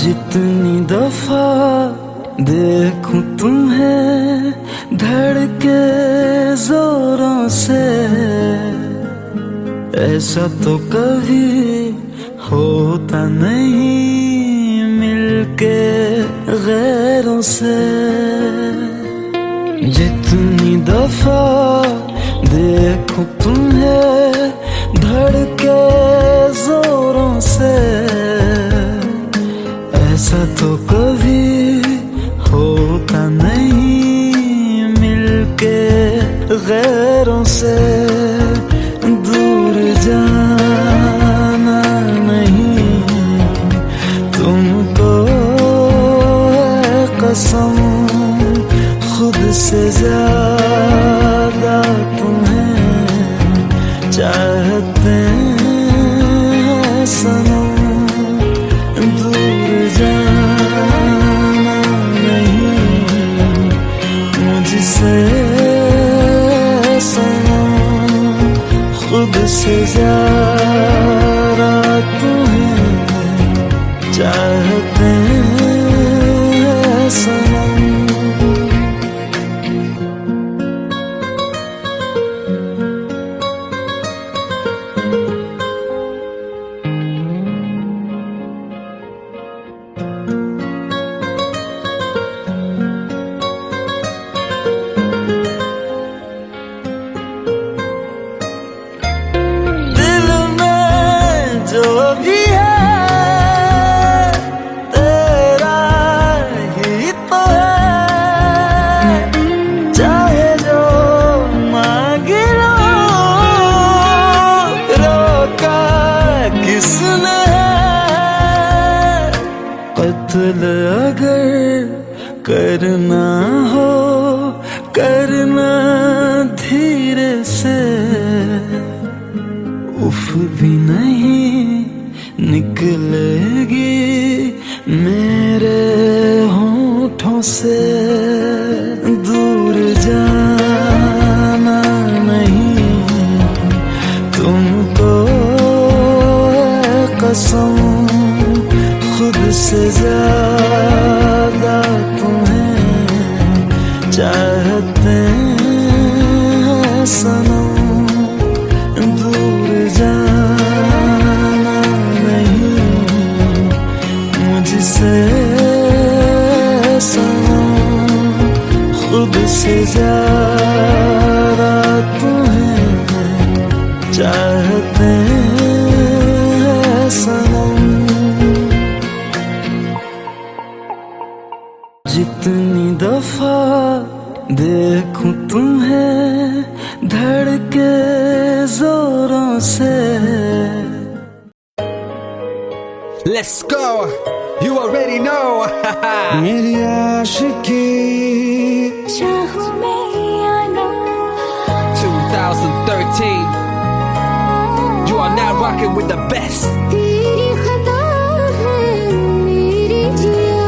जितनी दफा देखूं तुम्हें धड़के जोरों से, ऐसा तो कभी होता नहीं मिलके गैरों से। जितनी दफा देखूं तुम्हें धड़के जोरों से, ऐसा तो कभी होता नहीं मिलके गैरों से। दूर जाना नहीं तुमको है कसम, खुद से ज्यादा तुम्हें चाहते हैं सनम। खुद से ज़्यादा तुम्हें चाहते हैं सनम। जो भी है तेरा ही तो है, चाहे जो मांग लो, रोका किसने है। कत्ल अगर करना हो करना धीरे से, उफ भी नहीं निकलेगी मेरे होठों से। दूर जाना नहीं तुमको है कसम, खुद से ज्यादा तुम्हें चाहते हैं सनम। जाना नहीं मुझसे सनम, खुद से ज्यादा तुम्हें चाहते हैं सनम। जितनी दफा देखूं तुम्हें धड़के जोरों से। Let's go, you already know. मेरी आशिकी चाहूं मैं या ना, 2013, you are now rocking with the best. तेरी खता है मेरी जिया।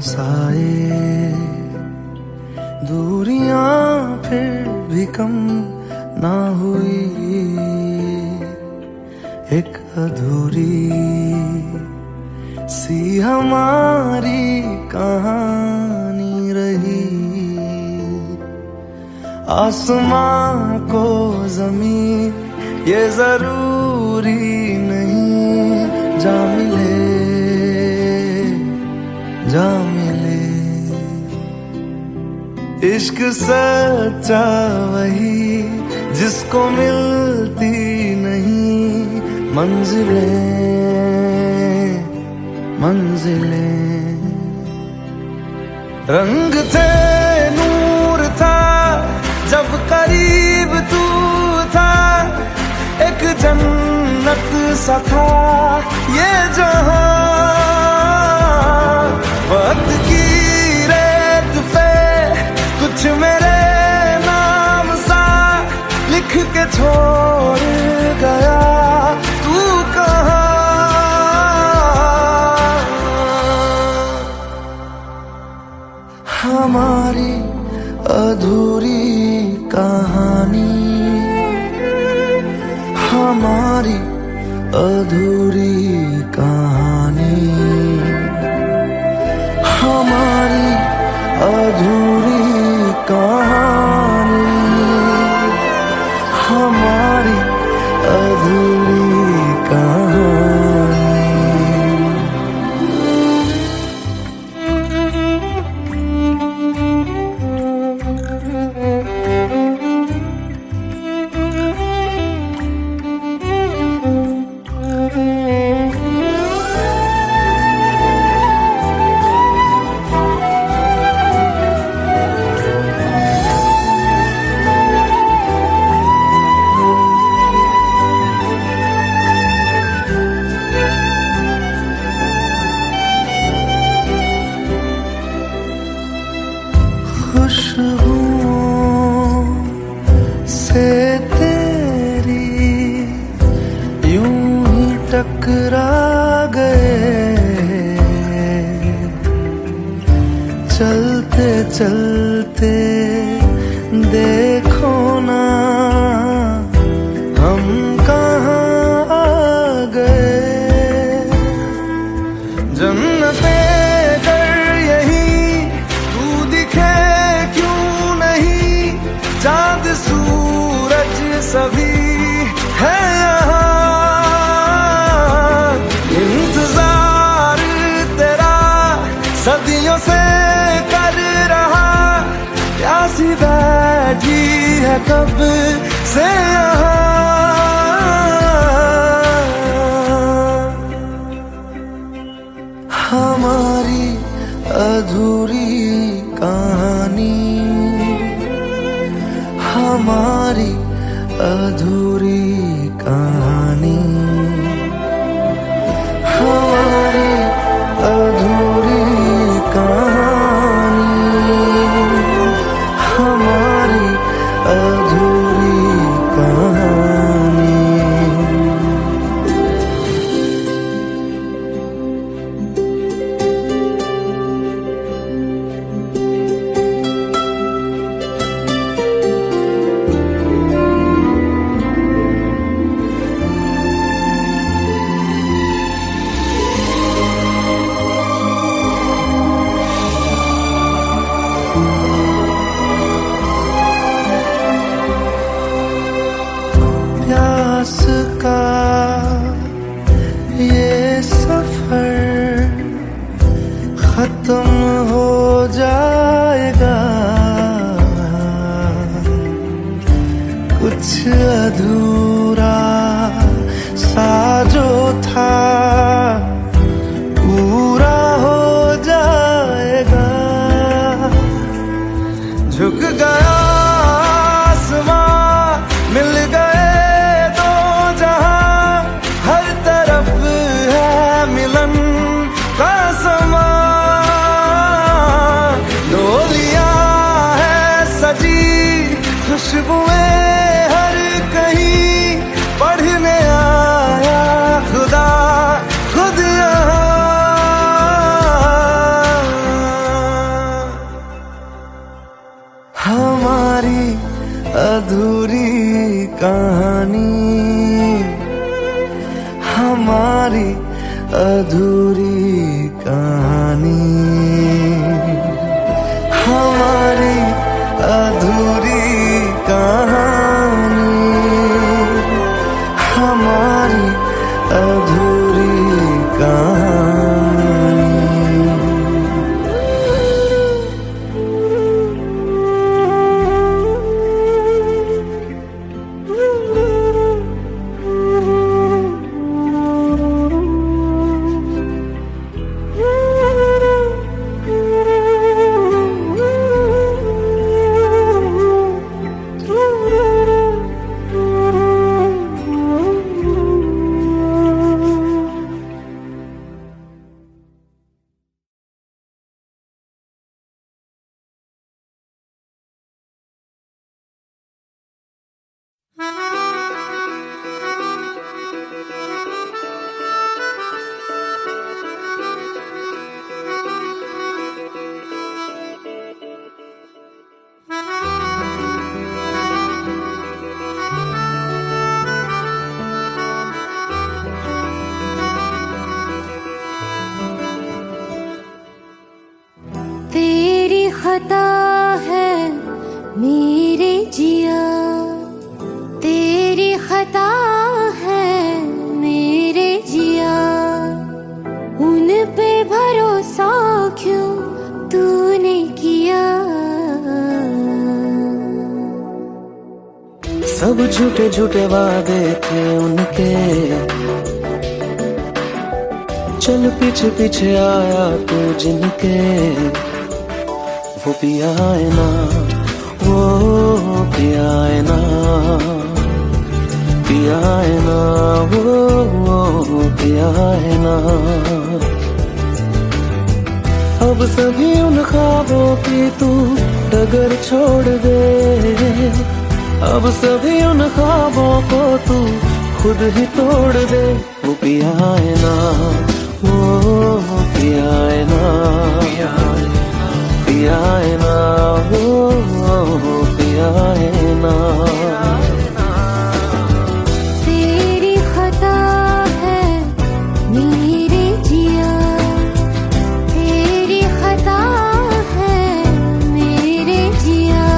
पास आए, दूरियां फिर भी कम ना हुई, एक अधूरी सी हमारी कहानी रही। आसमां को जमीन ये जरूरी नहीं, जा मिले जा मिले। इश्क सच्चा वही जिसको मिलती नहीं मंजिलें मंजिलें। रंग थे नूर था जब करीब तू था, एक जन्नत सा था ये जहां। वक्त की रेत पे कुछ मेरे नाम सा लिख के छोड़ गया, तू कहाँ? हमारी अधूरी कहानी, हमारी अधूरी कहानी, हमारी अधूरी कहानी, हमारी अधूरी कहानी। खुशबुओं से तेरी यूं ही टकरा गए, चलते चलते देखो ना हम कहाँ आ गए। जन्नते चांद सूरज सभी है यहाँ, इंतजार तेरा सदियों से कर रहा, प्यासी बैठी है कब से यहाँ। हमारी अधूरी कहानी, हमारी अधूरी कहानी, हमारी अधूरी कहानी, हमारी अधूरी कहानी। प्यास का ये सफर खत्म हो जाएगा, कुछ अधूरा सा जो था पूरा हो जाएगा। झुक गया आसमां, मिल गए दो जहां, हर तरफ है मिलन का समा। कहानी, हमारी अधूरी कहानी, हमारी अधूरी कहानी, हमारी अधूरी कहानी। तेरी खता है मेरे जिया, तेरी खता है मेरे जिया, उन पे भरोसा क्यों तूने किया। सब झूठे झूठे वादे थे उनके, चल पीछे पीछे आया तू जिनके, वो पिया है ना, वो पिया है ना, पिया है ना, वो पिया है ना। अब सभी उन ख्वाबों की तू डगर छोड़ दे, अब सभी उन ख्वाबों को तू खुद ही तोड़ दे। वो पिया है ना, वो पिया है ना, पिया है ना, वो पिया है ना। तेरी खता है मेरे जिया, तेरी खता है मेरे जिया।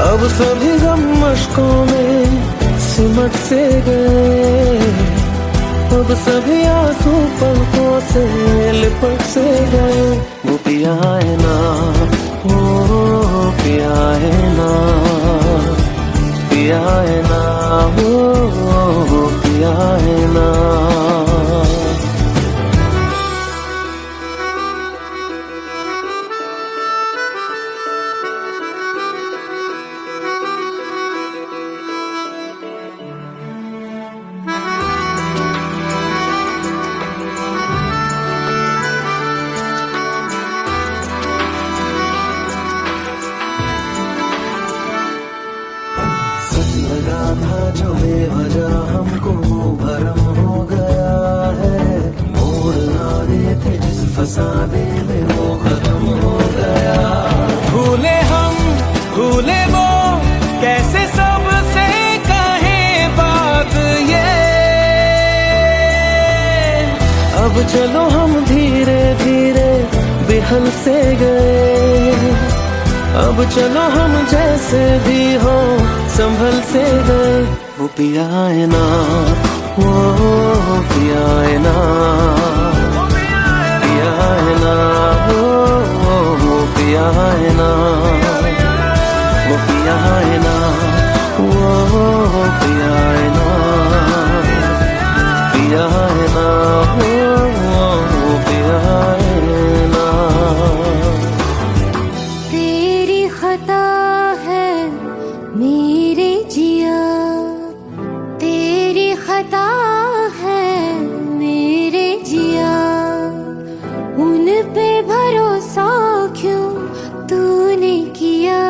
अब सभी गम मशकों में सिमट से गए, अब सभी आंसू पलकों से लिपट से गए। वो पिया है ना, वो पिया है ना, पिया है ना, वो पिया है ना। लगा था जो बेवजह हमको वो भरम हो गया है, मोड़ ना देते जिस फसाने में वो खत्म हो गया। भूले हम भूले वो, कैसे सबसे कहें बात ये। अब चलो हम धीरे धीरे बेहल से गए, अब चलो हम जैसे भी हो संभल से गए। वो पिया है ना, वो पिया है ना, पिया है ना, वो पिया है ना, वो पिया है ना, वो पिया है ना, पिया है ना, वो पिया है ना। तेरी खता है मेरे जिया, तेरी खता है मेरे जिया, उन पे भरोसा क्यों तूने किया।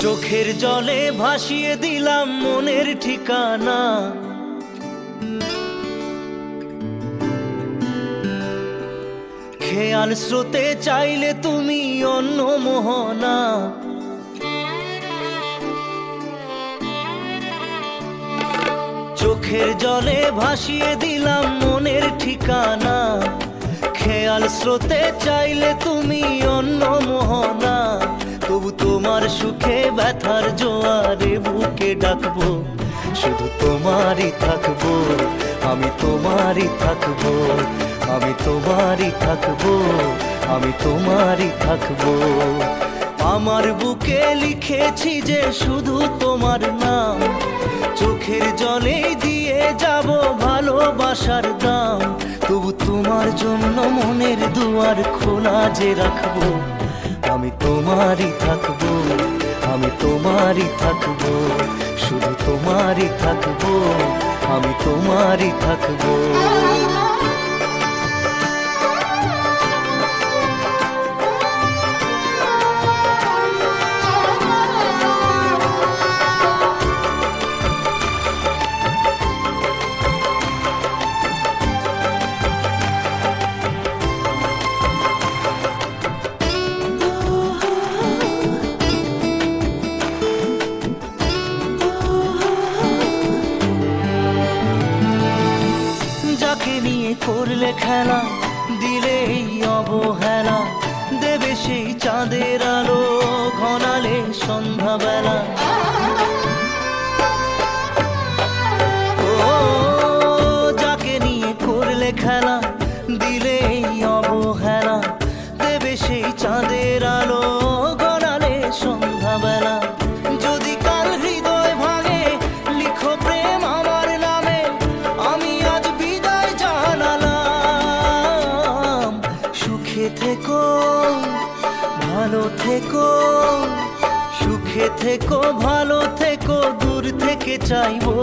চোখের জলে ভাসিয়ে দিলাম মনের ঠিকানা, খেয়াল স্রোতে চাইলে তুমি অন্য মোহনা। চোখের জলে ভাসিয়ে দিলাম মনের ঠিকানা, খেয়াল স্রোতে চাইলে তুমি অন্য মোহনা। তবু তোমার সুখে ব্যথার জোয়ারে বুকে ডাকবো, শুধু তোমারই থাকবো, আমি তোমারই থাকবো, আমি তোমারই থাকবো, আমি তোমারই থাকবো। আমার বুকে লিখেছি যে শুধু তোমার নাম, চোখের জলে দিয়ে যাব ভালোবাসার দাম। তবু তোমার জন্য মনের দুয়ার খোলা যে রাখবো, আমি তোমারই থাকবো, আমি তোমারই থাকবো, শুধু তোমারই থাকবো, আমি তোমারই থাকবো। করলে খেলা দিলে এই অবহেলা, দেবে সেই চাঁদের আলো ঘনালে সন্ধ্যাবেলা। ও যাকে নিয়ে করলে খেলা দিলে এই অবহেলা, দেবে সেই চাঁদের আলো ঘনালে সন্ধ্যাবেলা। যদি কাল হৃদয় ভাঙে লিখো প্রেম আমার নামে, আমি আজ বিদায় জানালাম। সুখে থেকো ভালো থেকো, সুখে থেকো ভালো থেকো, দূর থেকে চাইবো।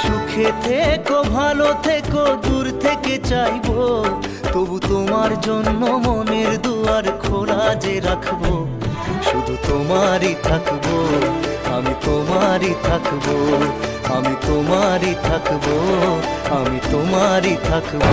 সুখে থেকো ভালো থেকো, দূর থেকে চাইবো। তবু তোমার জন্য মনের দুয়ার খোলা যে রাখবো, শুধু তোমারই থাকবো, আমি তোমারই থাকবো, আমি তোমারই থাকবো, আমি তোমারই থাকবো।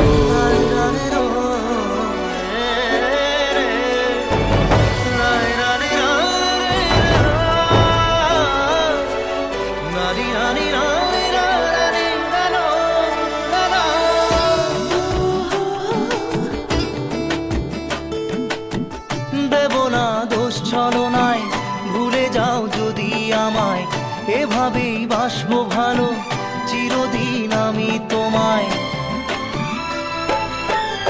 দেব না দোষ ছলনায়, ভুলে যাও যদি আমায়, এভাবেই বাসবো ভালো চিরদিন আমি তোমায়।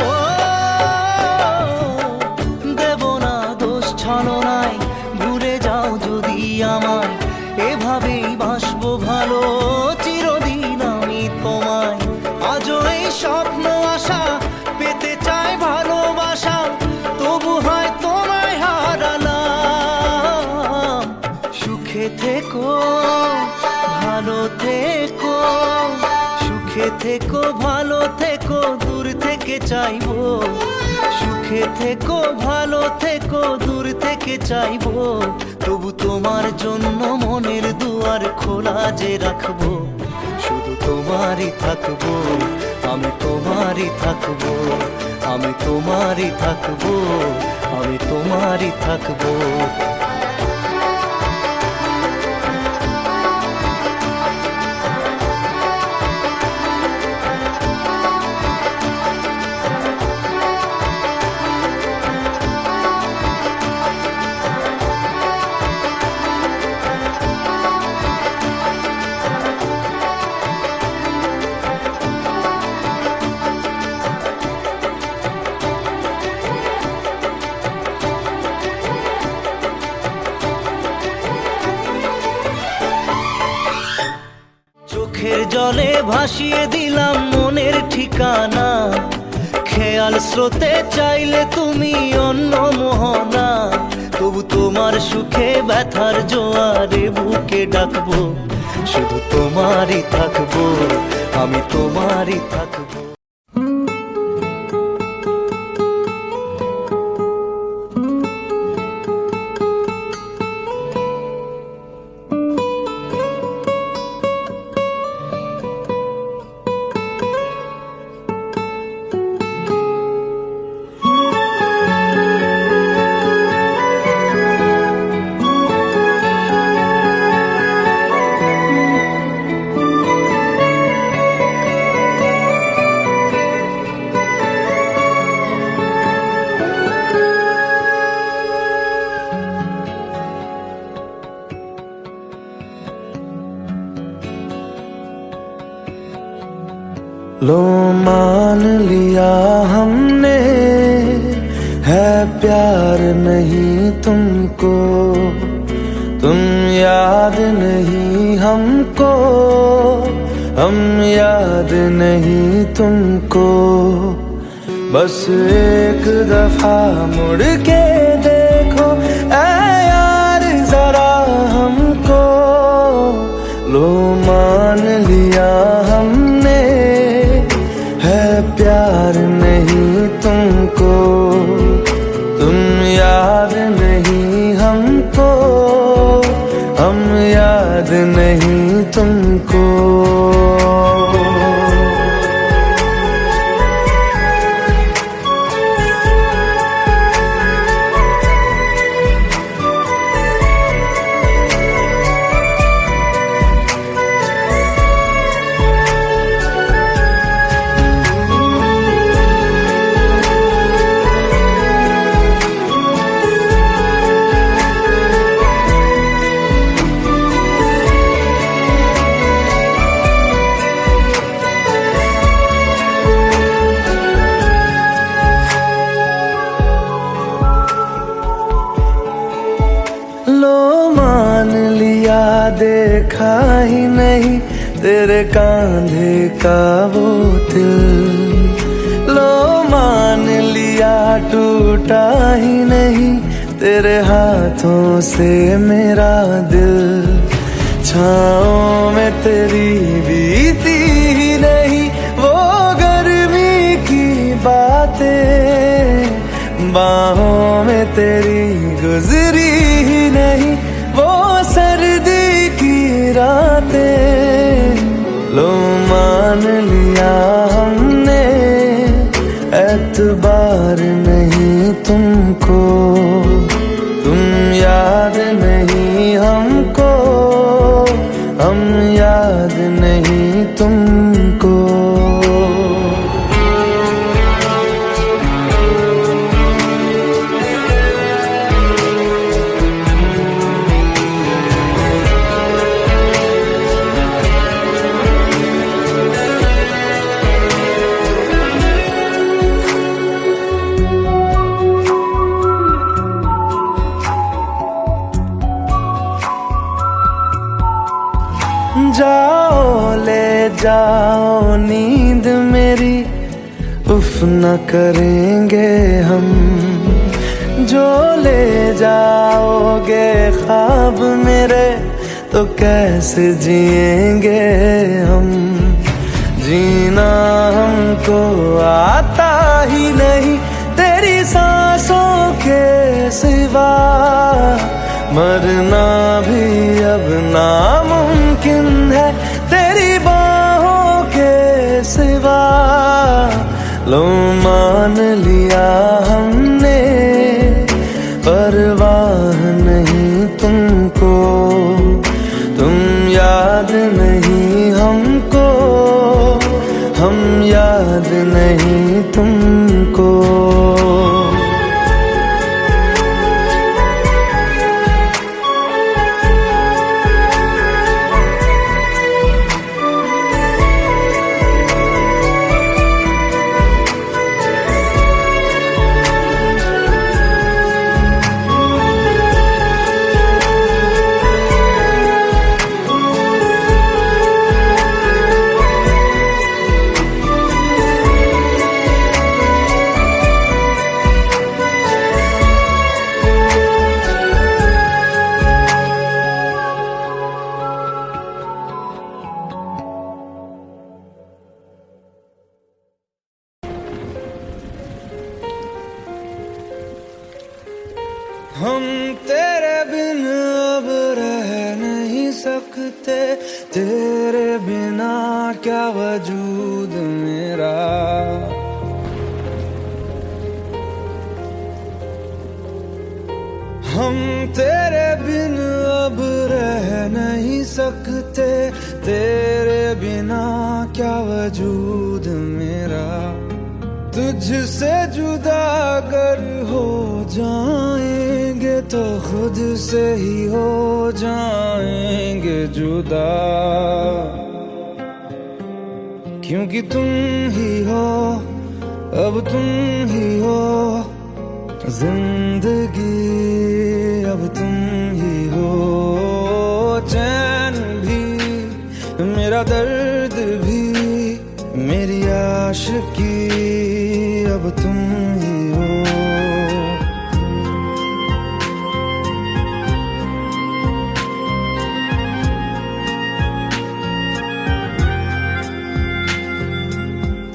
ও দেব না দোষ ছলনায়, ভুলে যাও যদি আমায়, এভাবেই বাসবো ভালো চিরদিন আমি তোমায়। আজও এই স্বপ্ন আশা পেতে চাই ভালোবাসা, তবু হয় তোমায় হারালাম। সুখে থেকো ভালো থেকো, সুখে থেকো ভালো থেকো, দূর থেকে চাইবো। সুখে থেকো ভালো থেকো, দূর থেকে চাইবো। তবু তোমার জন্য মনের দুয়ার খোলা যে রাখবো, শুধু তোমারই থাকবো, আমি তোমারই থাকবো, আমি তোমারই থাকবো, আমি তোমারই থাকবো। চোখের জলে ভাসিয়ে দিলাম মনের ঠিকানা, খেয়াল স্রোতে চাইলে তুমি অন্য মোহনা, তবু তোমার সুখে ব্যথার জোয়ারে বুকে ডাকবো, শুধু তোমারই থাকবো, আমি তোমারই থাকবো। लो मान लिया हमने है प्यार नहीं तुमको, तुम याद नहीं हमको, हम याद नहीं तुमको, बस एक दफा मुड़ के देखो ऐ यार जरा हमको। लो मान लिया हमने है प्यार नहीं तुमको, तुम याद नहीं हमको, हम याद नहीं तुमको। लो मान लिया देखा ही नहीं तेरे कांधे का वो दिल, लो मान लिया टूटा ही नहीं तेरे हाथों से मेरा दिल, छाँव में तेरी बीती ही नहीं वो गर्मी की बातें, बाहों में तेरी गुजरी ही नहीं वो सर्दी की रातें। लो मान लिया हमने एतबार नहीं तुमको, तुम याद नहीं हमको, हम याद नहीं तुमको। जाओ ले जाओ नींद मेरी, उफ न करेंगे हम, जो ले जाओगे ख्वाब मेरे तो कैसे जिएंगे हम, जीना हमको आता ही नहीं तेरी सांसों के सिवा, मरना भी अब नामुमकिन है तेरी बाहों के सिवा। लो मान लिया हमने, परवाह नहीं तुमको, तुम याद नहीं हमको, हम याद नहीं तुमको। हम तेरे बिन अब रह नहीं सकते, तेरे बिना क्या वजूद मेरा। हम तेरे बिन अब रह नहीं सकते, तेरे बिना क्या वजूद मेरा। तुझसे जुदा अगर हो जाएंगे तो खुद से ही हो जाएंगे जुदा, क्योंकि तुम ही हो, अब तुम ही हो जिंदगी, अब तुम ही हो चैन भी, मेरा दर्द भी, मेरी आशिकी, अब तुम ही हो।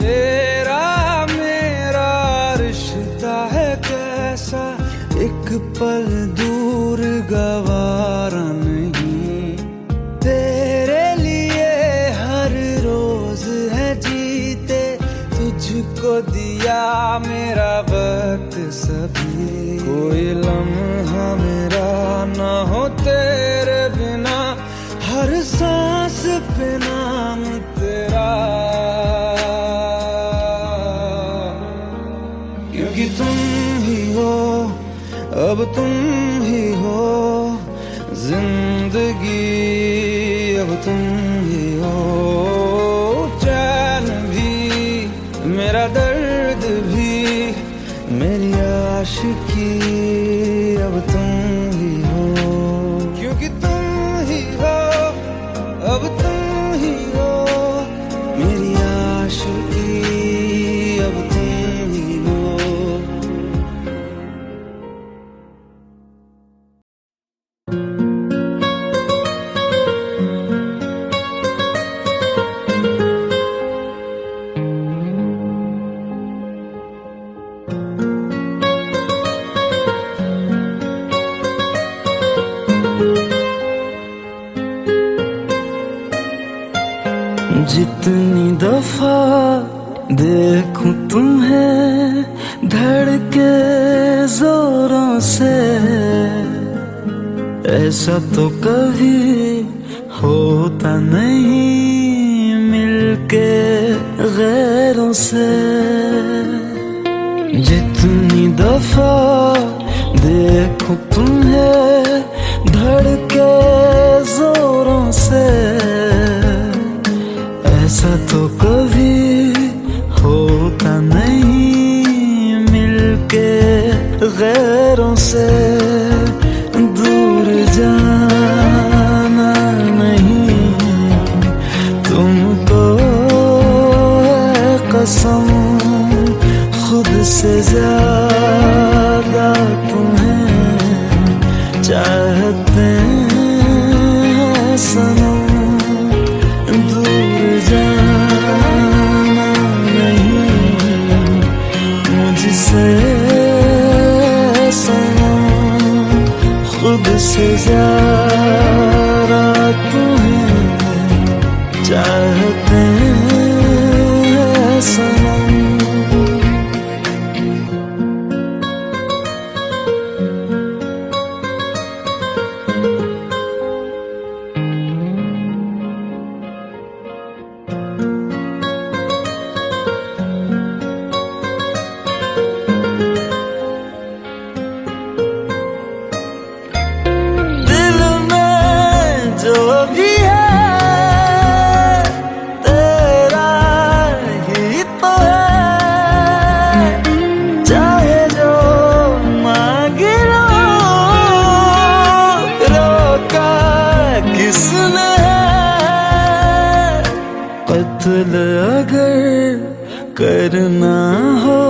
तेरा मेरा रिश्ता है कैसा, एक पल दूर गवारा नहीं, तेरे लिए हर रोज है जीते, तुझको दिया मेरा वक्त सभी, कोई लम्हा मेरा ना हो तेरे बिना, हर सांस पे नाम तेरा, क्योंकि तुम ही हो, अब तुम ही हो जिंदगी, अब तुम ही हो चैन भी, मेरा दर्द भी, मेरी आशिकी, अब तुम ही हो, क्योंकि तुम ही हो, अब तुम ही हो मेरी आशिकी, अब तुम ही हो। जितनी दफा देखूं तुम्हें धड़के जोरों से, ऐसा तो कभी होता नहीं मिलके गैरों से। जितनी दफा देखूं तुम्हें धड़के जोरों से, ऐसा तो कभी होता नहीं मिलके गैरों से। दूर जाना नहीं तुमको है कसम, खुद से ज्यादा तुम्हें चाहते हैं सनम। दूर जाना नहीं मुझसे सनम, खुद से ज्यादा तुम्हें चाहते हैं सनम। कत्ल अगर करना हो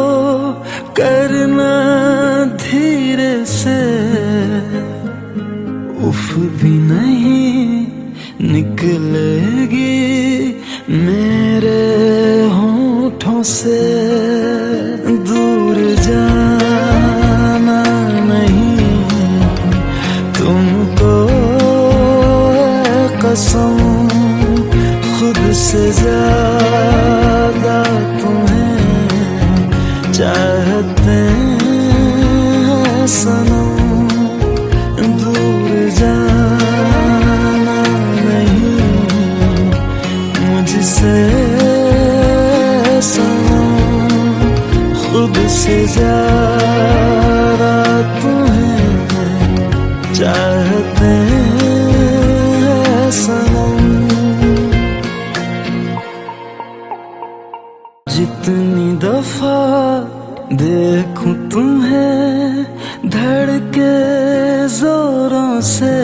करना धीरे से, उफ भी नहीं निकलेगी मेरे होठों से। दूर जाना नहीं तुमको है कसम, खुद से ज्यादा तुम्हें चाहते हैं सनम। दूर जाना नहीं मुझसे सनम, खुद से ज्यादा तुम्हें चाहते हैं सनम। जितनी दफा देखूं तुम्हें धड़के जोरों से।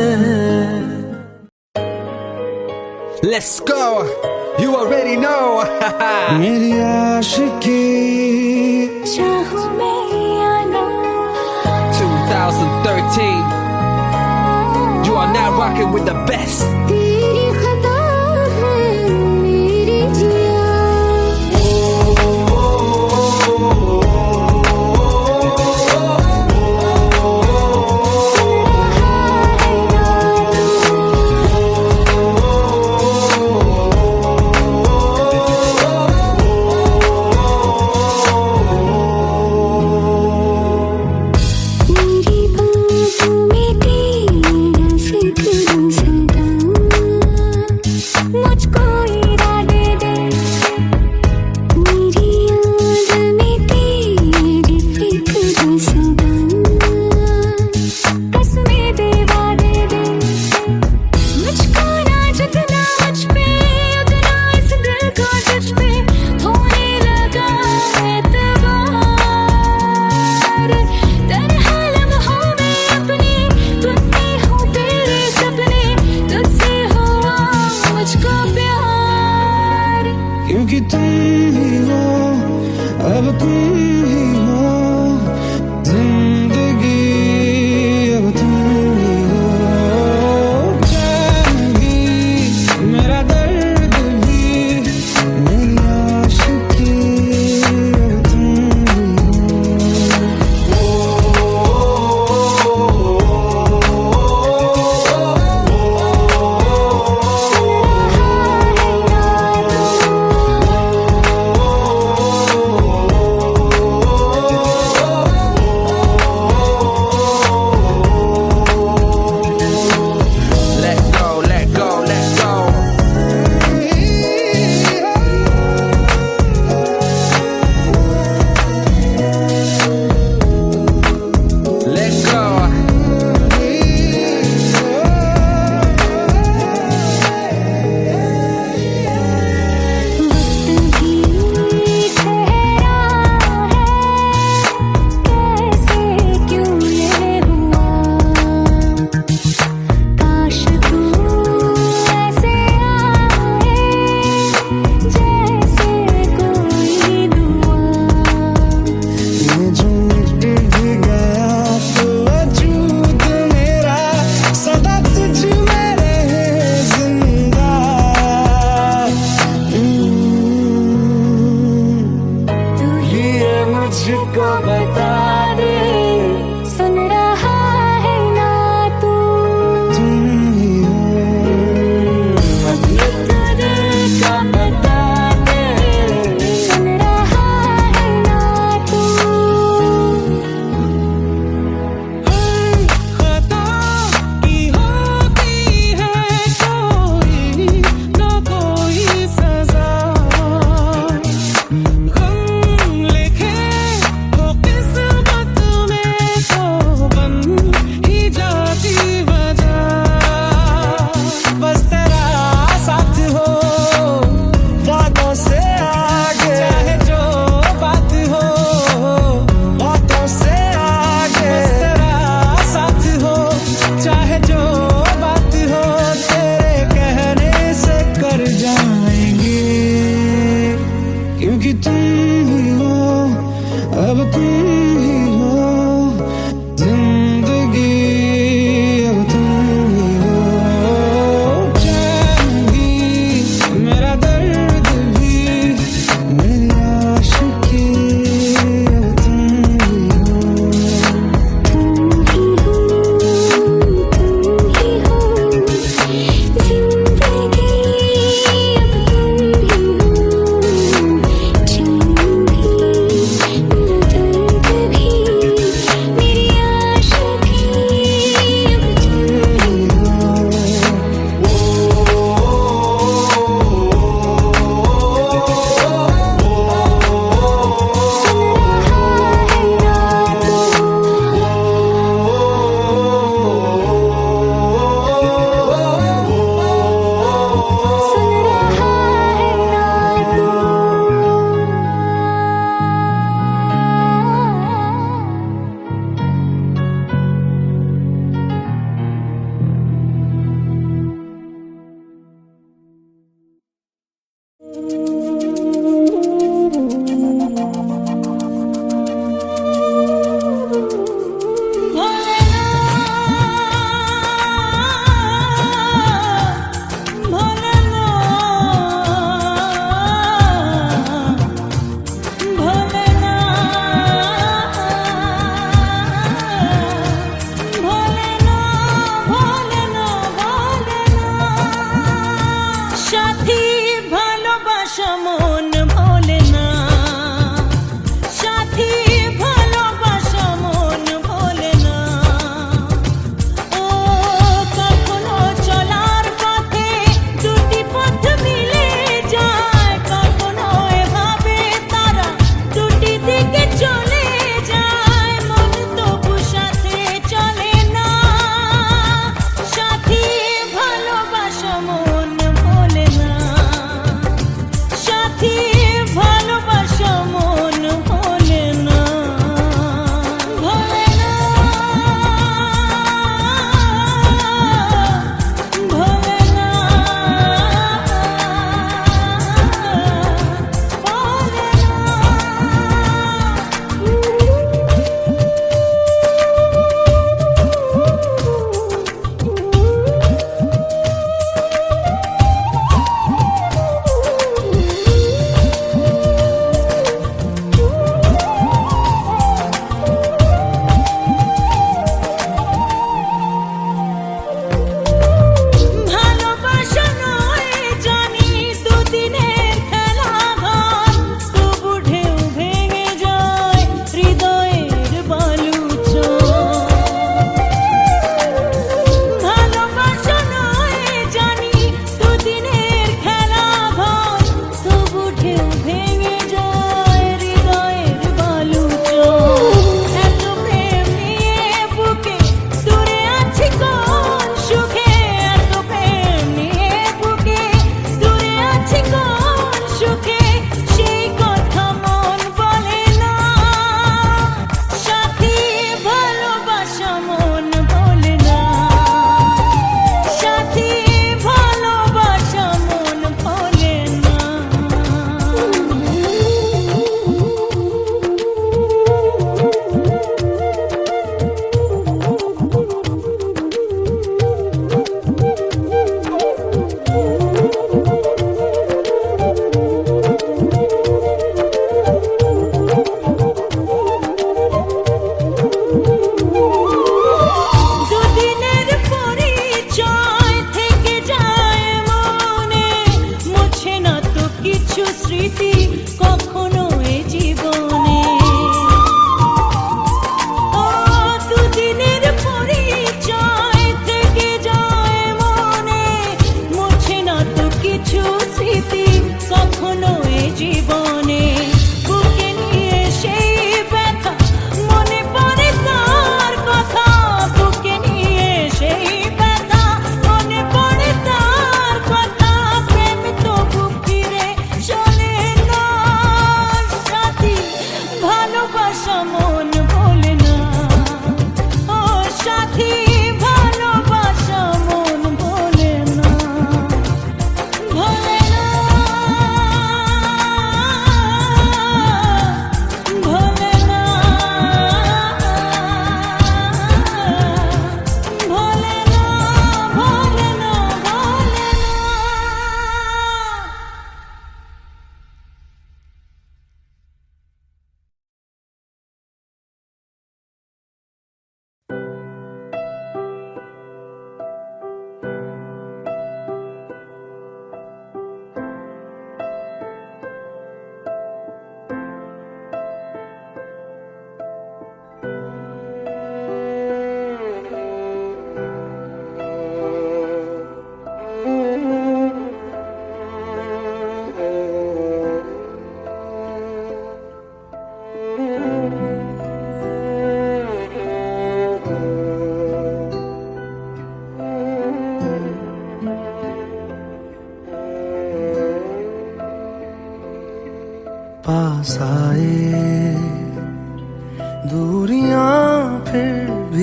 Let's go. You already know. मेरी आशिकी चाहूं मैं या ना, 2013. You are now rocking with the best. तेरी खता है मेरी जिया। मेरी बाहों में तेरा जिक्र सदा,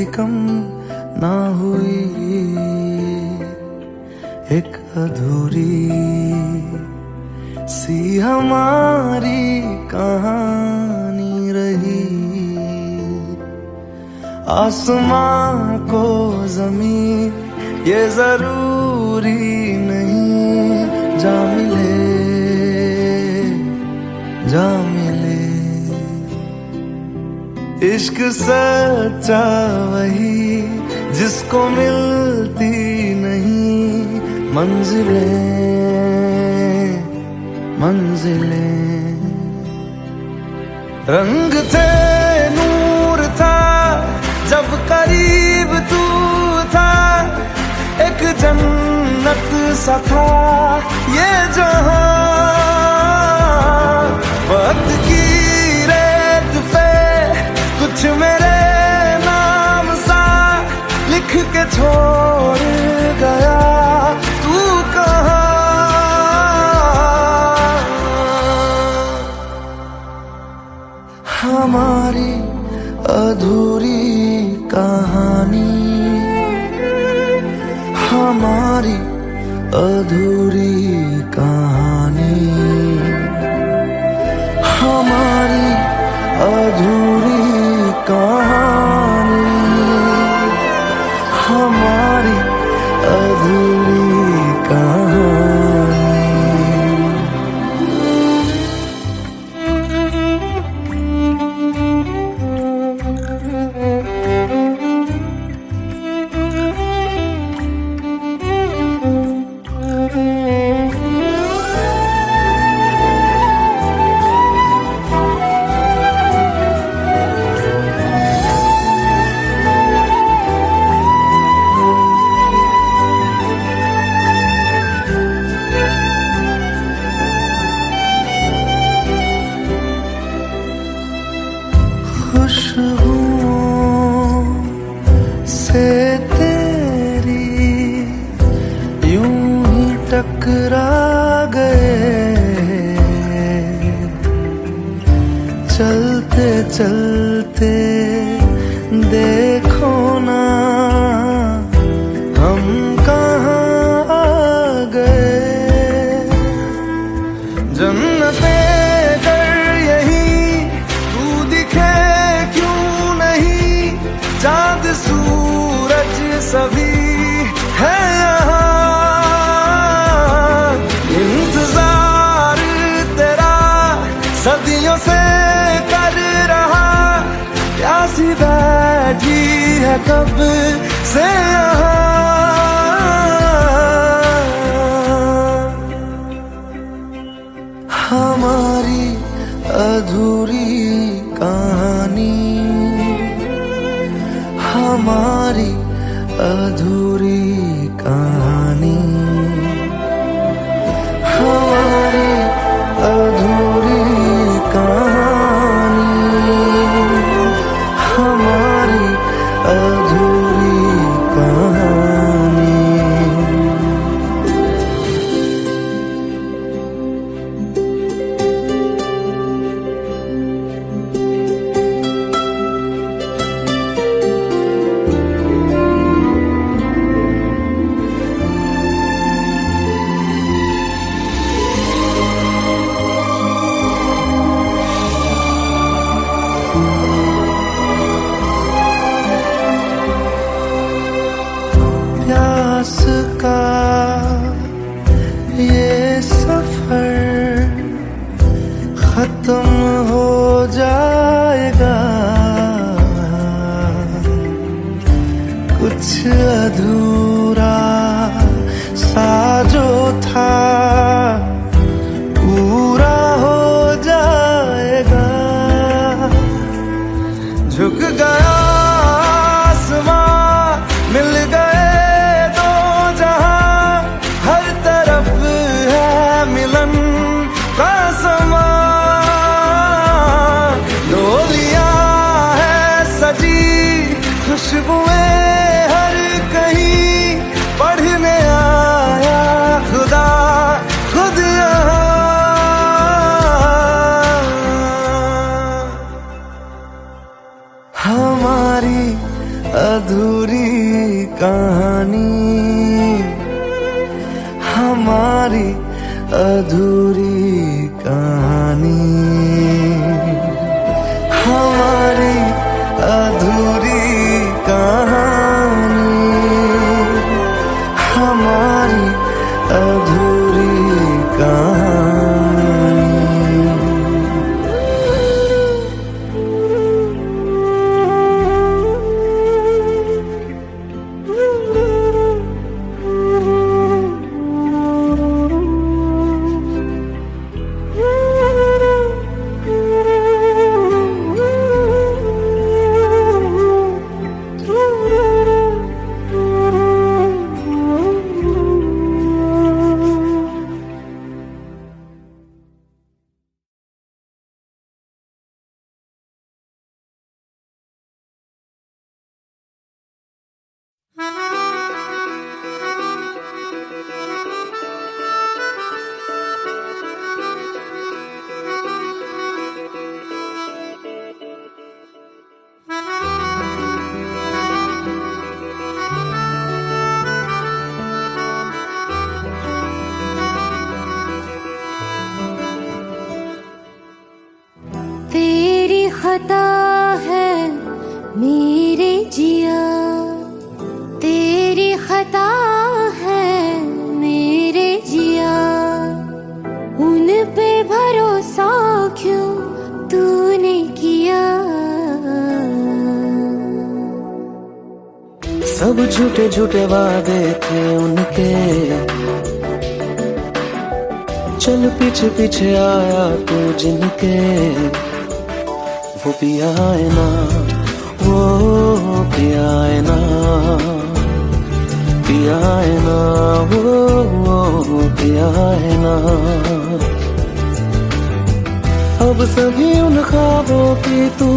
भी कम ना हुई, एक अधूरी सी हमारी कहानी रही। आसमां को जमीन ये जरूरी नहीं, जा मिले जा मिले। इश्क सच्चा वही जिसको मिलती नहीं मंजिलें मंजिलें। रंग थे नूर था जब करीब तू था, एक जन्नत सा था ये जहां। वक्त की रेत पे कुछ मेरे नाम सा लिख के छोड़ गया, तू कहाँ? हमारी अधूरी कहानी, हमारी अधूरी कहानी, हमारी अधूरी कहानी, हमारी अधूरी कहानी। खुशबुओं से तेरी यूं ही टकरा गए, चलते चलते देखो ना हम कहाँ आ गए। जन्नते चाँद सूरज सभी है यहाँ, इंतजार तेरा सदियों से कर रहा, प्यासी बैठी है कब से यहाँ। हमारी अधूरी कहानी, हमारी अधूरी कहानी, हमारी अधूरी कहानी, हमारी अधूरी कहानी। प्यास का ये सफर खत्म हो जाएगा, कुछ अधूरा सा जो था पूरा हो जाएगा। झुक गया आसमां, मिल गए दो जहां, हर तरफ है मिलन का समा। डोलियां है सजी, खुशबुएं हर कहीं, अधूरी कहानी, हमारी अधूरी कहानी, हमारी अधूरी कहानी, हमारी अधूरी कहानी। तेरी खता है मेरे जिया, तेरी खता है मेरे जिया, उन पे भरोसा क्यों तूने किया। सब झूठे झूठे वादे थे उनके, चल पीछे पीछे आया तू जिनके, वो पिया है ना, वो पिया है ना, पिया है ना, वो पिया है ना। अब सभी उन ख्वाबों की तू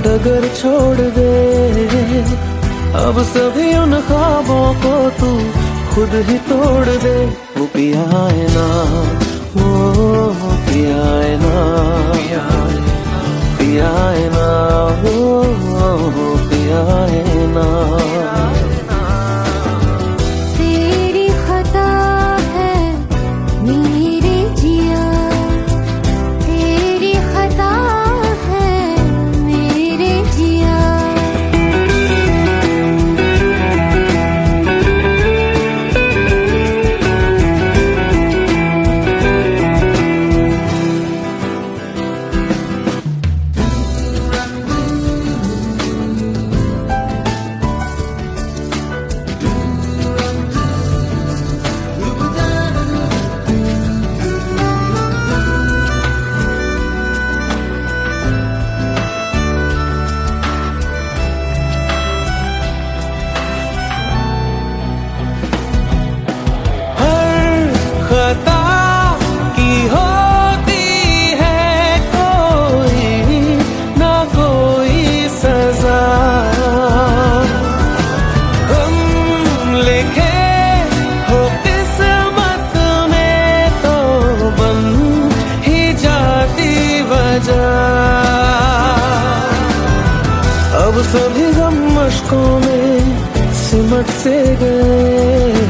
डगर छोड़ दे, अब सभी उन ख्वाबों को तू खुद ही तोड़ दे। वो पिया है ना, वो पिया है ना, पिया है ना, वो पिया है ना। तेरी खता है मेरे जिया, तेरी खता है मेरे जिया। खता की होती है कोई ना कोई सजा, हम लिखे हो किस्मत में तो बन ही जाती वजह। अब सभी गम मशकों में सिमट से गए,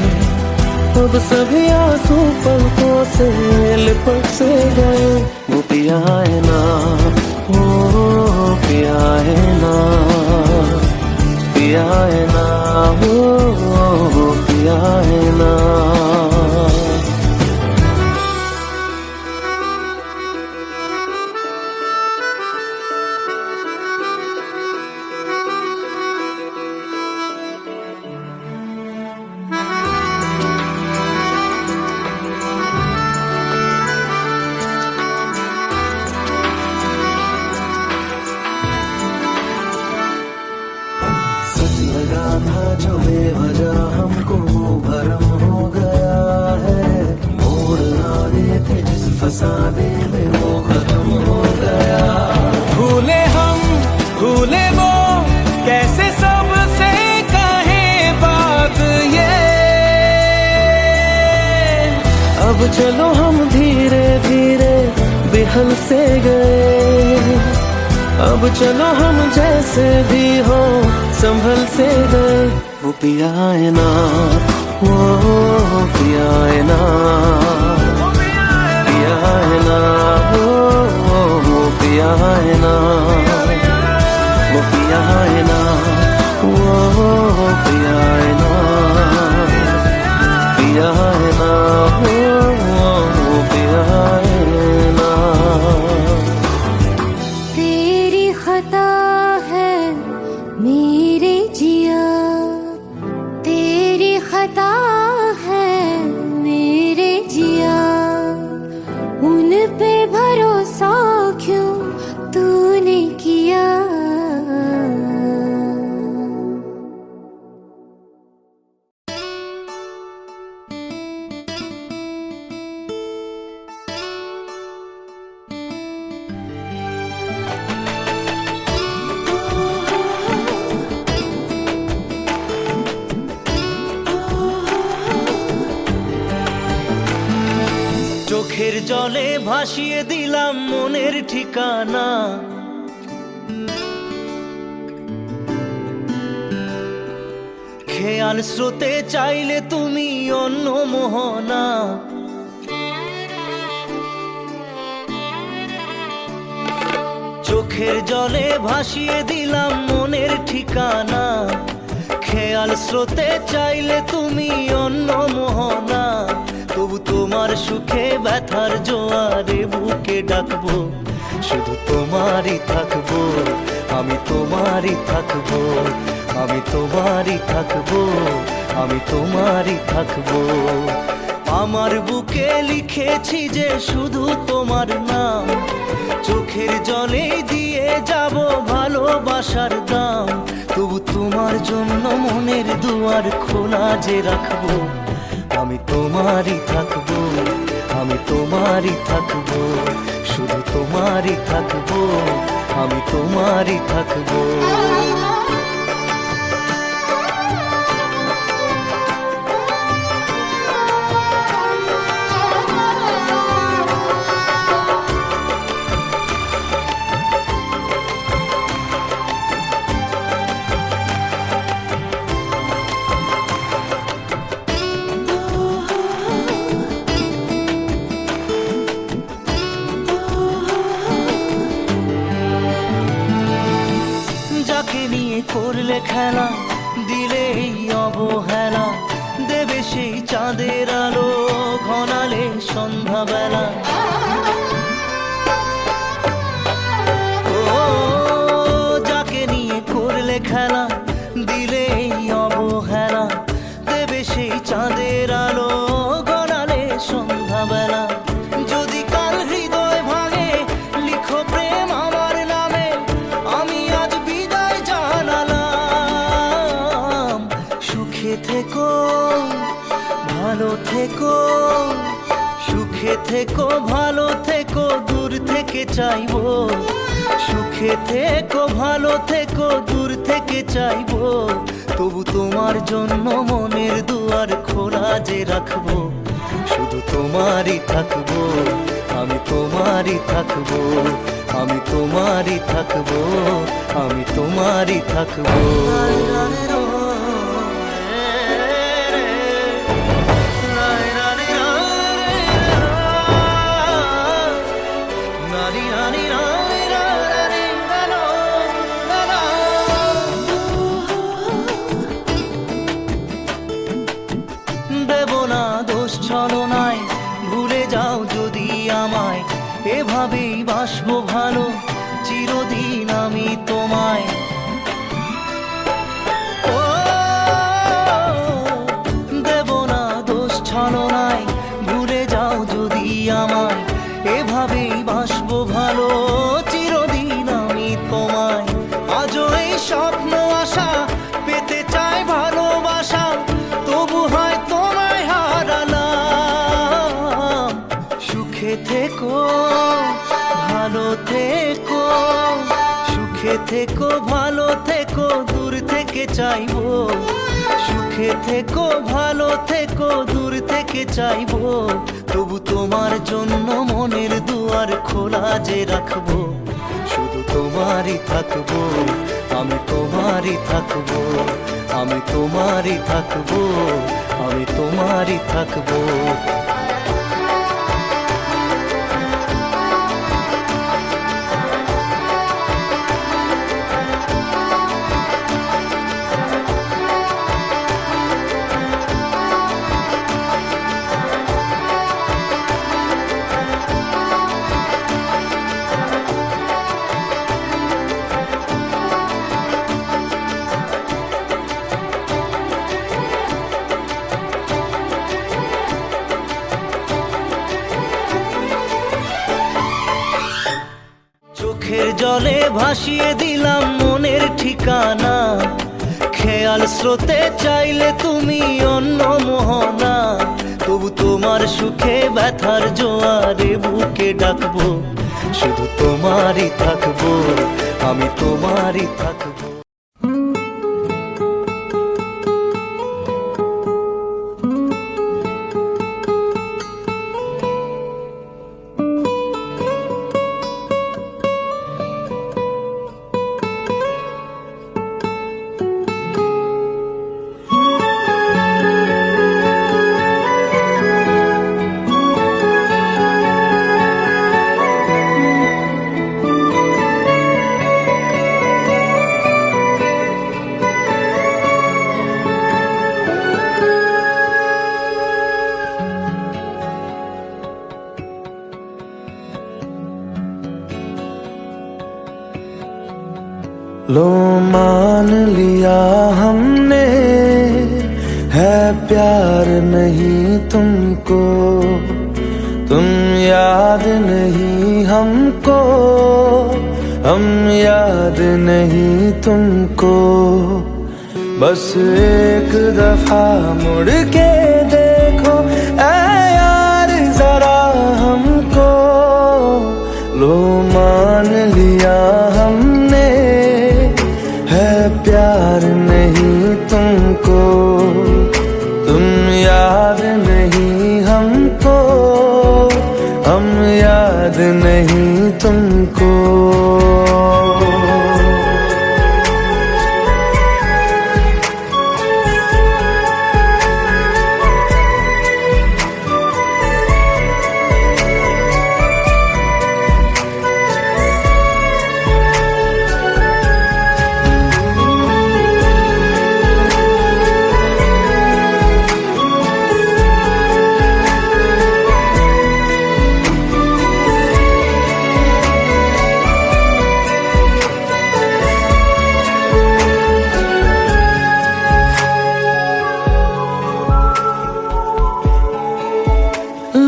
अब सभी आंसू पलकों से लिपट से गए। वो पिया है ना, वो पिया है ना, पिया है ना, वो पिया है ना। लगा था जो बेवजह हमको भरम हो गया है, मोड़ आगे थे जिस फसाने में वो खत्म हो गया। भूले हम भूले वो कैसे सबसे कहे बात ये, अब चलो हम धीरे धीरे बिहल से गए, अब चलो हम जैसे भी हो संभल से गए। वो पिया है ना, वो पिया है ना, पिया है ना, वो पिया है ना, वो पिया है ना, वो पिया है ना, पिया है ना, वो पिया है ना। तेरी खता है मेरे जिया, तेरी खता है मेरे जिया, उन पे भरोसा क्यों तूने किया। চোখের জলে ভাসিয়ে দিলাম মনের ঠিকানা, খেয়াল স্রোতে চাইলে তুমি অন্য মোহনা। চোখের জলে ভাসিয়ে দিলাম মনের ঠিকানা, খেয়াল স্রোতে চাইলে তুমি অন্য মোহনা। তবু তোমার সুখে ব্যথার জোয়ারে বুকে ডাকবো, শুধু তোমারই থাকবো, আমি তোমারই থাকবো, আমি তোমারই থাকবো, আমি তোমারই থাকবো। আমার বুকে লিখেছি যে শুধু তোমার নাম, চোখের জলে দিয়ে যাব ভালোবাসার দাম। তবু তোমার জন্য মনের দুয়ার খোলা যে রাখবো, আমি তোমারই থাকবো, আমি তোমারই থাকবো, শুধু তোমারই থাকবো, আমি তোমারই থাকবো। করলে খেলা দিলে এই অবহেলা, দেবে সেই চাঁদের আলো ঘনালে সন্ধ্যাবেলা। ও যাকে নিয়ে করলে খেলা দিলে এই অবহেলা, দেবে সেই চাঁদের আলো ঘনালে সন্ধ্যাবেলা। যদি কাল হৃদয় ভাঙে লিখো প্রেম আমার নামে, আমি আজ বিদায় জানালাম। সুখে থেকো ভালো থেকো, সুখে থেকো ভালো থেকো, দূর থেকে চাইবো। সুখে থেকো ভালো থেকো, দূর থেকে চাইবো। তবু তোমার জন্য মনের দুয়ার খোলা যে রাখবো, শুধু তোমারই থাকবো, আমি তোমারই থাকবো, আমি তোমারই থাকবো, আমি তোমারই থাকবো। দেব না দোষ ছলনায়, ভুলে যাও যদি আমায়, এভাবেই বাসবো ভালো চিরদিন আমি তোমায়। ও দেব না দোষ ছলনায়, ভুলে যাও যদি আমায়, এভাবেই বাসবো ভালো চিরদিন আমি তোমায়। আজও এই স্বপ্ন আশা পেতে চাই ভালোবাসা, তবু হয় তোমায় হারালাম। সুখে থেকো ভালো থেকো, সুখে থেকো ভালো থেকো, দূর থেকে চাইবো। সুখে থেকো ভালো থেকো, দূর থেকে চাইবো। তবু তোমার জন্য মনের দুয়ার খোলা যে রাখবো, শুধু তোমারই থাকবো, আমি তোমারই থাকবো, আমি তোমারই থাকবো, আমি তোমারই থাকবো। চোখের জলে ভাসিয়ে দিলাম মনের ঠিকানা, খেয়াল স্রোতে চাইলে তুমি অন্য মোহনা, তবু তোমার সুখে ব্যথার জোয়ারে বুকে ডাকবো, শুধু তোমারই থাকবো, আমি তোমারই থাকবো। लो मान लिया हमने, है प्यार नहीं तुमको, तुम याद नहीं हमको, हम याद नहीं तुमको, बस एक दफा मुड़ के देखो ऐ यार जरा हमको। लो मान लिया हमने, है प्यार नहीं तुमको, तुम याद नहीं हमको, हम याद नहीं तुमको।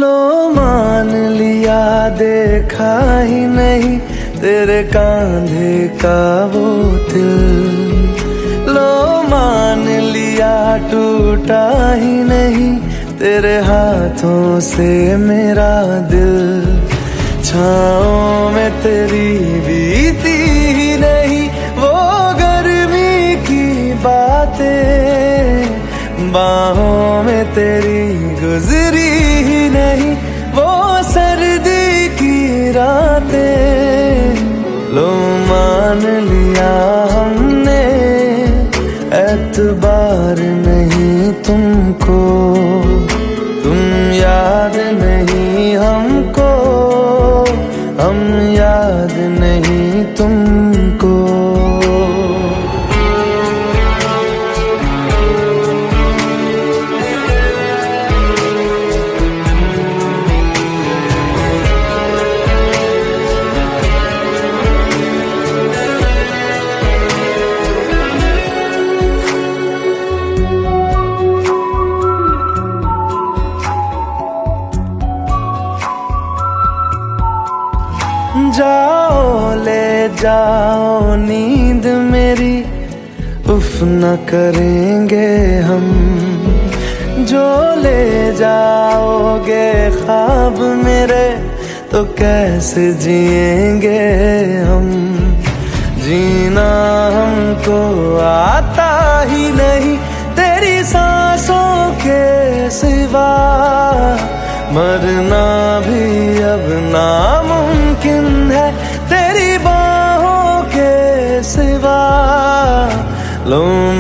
लो मान लिया देखा ही नहीं तेरे कांधे का वो दिल, लो मान लिया टूटा ही नहीं तेरे हाथों से मेरा दिल, छाँव में तेरी बीती ही नहीं वो गर्मी की बातें, बाहों में तेरी गुजरी ही नहीं वो सर्दी की रातें। लो मान लिया हमने, एतबार नहीं तुमको, तुम याद नहीं हमको, हम याद नहीं तुमको। जाओ ले जाओ नींद मेरी, उफ न करेंगे हम, जो ले जाओगे ख्वाब मेरे तो कैसे जिएंगे हम, जीना हमको आता ही नहीं तेरी सांसों के सिवा, मरना भी अब नामुमकिन है तेरी बात लो